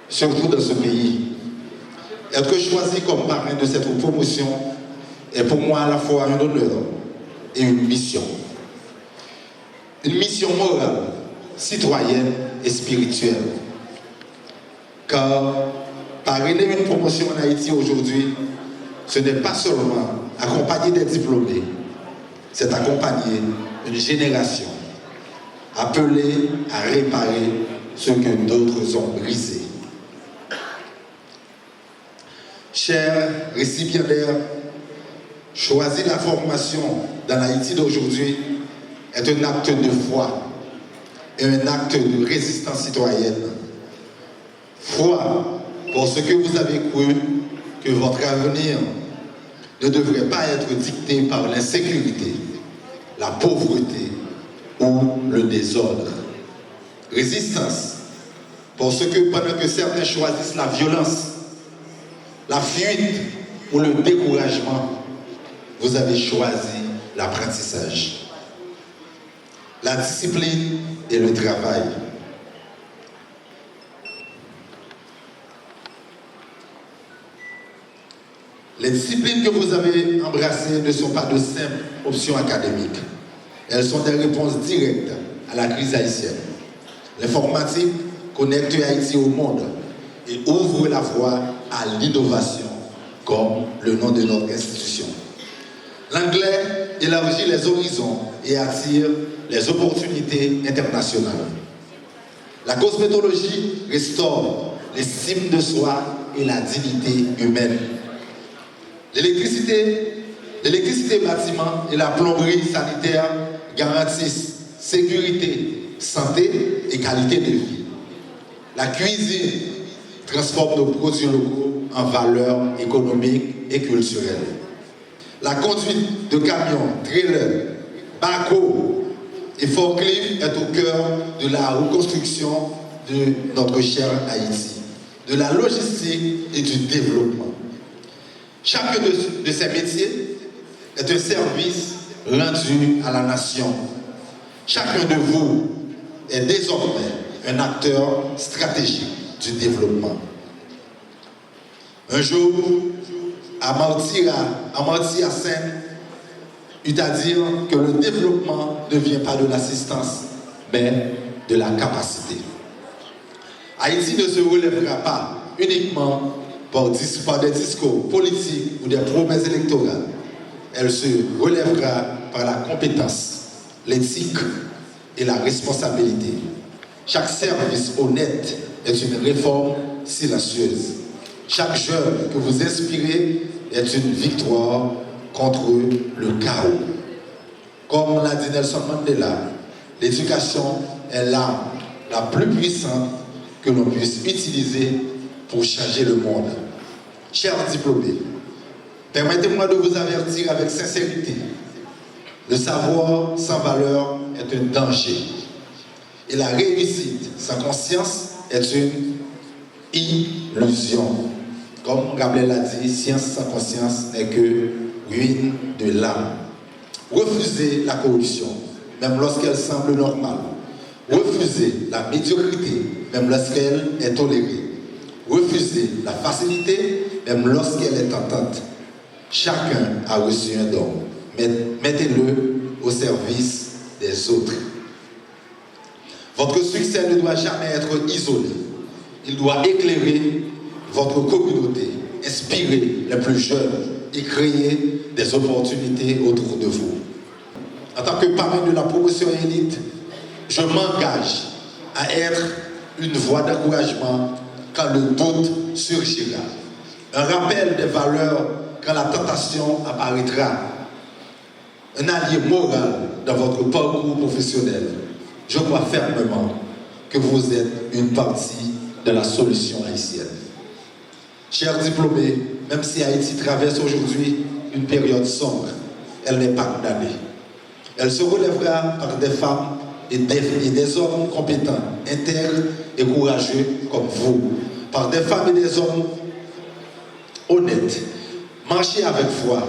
surtout dans ce pays. Être choisi comme parrain de cette promotion est pour moi à la fois un honneur et une mission. Une mission morale, citoyenne et spirituelle. Car parrainer une promotion en Haïti aujourd'hui, ce n'est pas seulement accompagner des diplômés, c'est accompagner une génération appelée à réparer ce que d'autres ont brisé. Chers récipiendaires, choisir la formation dans l'Haïti d'aujourd'hui est un acte de foi et un acte de résistance citoyenne. Foi pour ce que vous avez cru que votre avenir ne devrait pas être dicté par l'insécurité, la pauvreté ou le désordre. Résistance pour ce que pendant que certains choisissent la violence, la fuite ou le découragement, vous avez choisi l'apprentissage, la discipline et le travail. Les disciplines que vous avez embrassées ne sont pas de simples options académiques. Elles sont des réponses directes à la crise haïtienne. L'informatique connecte Haïti au monde et ouvre la voie à l'innovation, comme le nom de notre institution. L'anglais élargit les horizons et attire les opportunités internationales. La cosmétologie restaure l'estime de soi et la dignité humaine. L'électricité bâtiment et la plomberie sanitaire garantissent sécurité, santé et qualité de vie. La cuisine transforme nos produits locaux en valeurs économiques et culturelles. La conduite de camions, trailers, bateaux et forklifts est au cœur de la reconstruction de notre cher Haïti, de la logistique et du développement. Chacun de ces métiers est un service rendu à la nation. Chacun de vous est désormais un acteur stratégique du développement. Un jour, Amartya Sen eut à dire que le développement ne vient pas de l'assistance, mais de la capacité. Haïti ne se relèvera pas uniquement par des discours politiques ou des promesses électorales. Elle se relèvera par la compétence, l'éthique et la responsabilité. Chaque service honnête est une réforme silencieuse. Chaque jeune que vous inspirez est une victoire contre le chaos. Comme l'a dit Nelson Mandela, l'éducation est l'arme la plus puissante que l'on puisse utiliser pour changer le monde. Chers diplômés, permettez-moi de vous avertir avec sincérité. Le savoir sans valeur est un danger. Et la réussite sans conscience est une illusion. Comme Gabriel l'a dit, science sans conscience n'est que ruine de l'âme. Refusez la corruption, même lorsqu'elle semble normale. Refusez la médiocrité, même lorsqu'elle est tolérée. Refusez la facilité, même lorsqu'elle est tentante. Chacun a reçu un don. Mettez-le au service des autres. Votre succès ne doit jamais être isolé. Il doit éclairer votre communauté, inspirer les plus jeunes et créer des opportunités autour de vous. En tant que parrain de la promotion élite, je m'engage à être une voix d'encouragement quand le doute surgira. Un rappel des valeurs quand la tentation apparaîtra. Un allié moral dans votre parcours professionnel. Je crois fermement que vous êtes une partie de la solution haïtienne. Chers diplômés, même si Haïti traverse aujourd'hui une période sombre, elle n'est pas condamnée. Elle se relèvera par des femmes et des hommes compétents, intègres et courageux comme vous. Par des femmes et des hommes honnêtes. Marchez avec foi,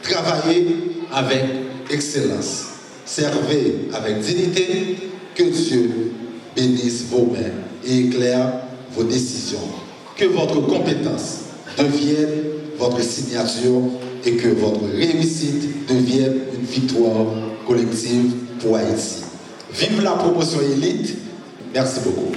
travaillez avec excellence, servez avec dignité. Que Dieu bénisse vos mains et éclaire vos décisions. Que votre compétence devienne votre signature et que votre réussite devienne une victoire collective pour Haïti. Vive la promotion élite. Merci beaucoup.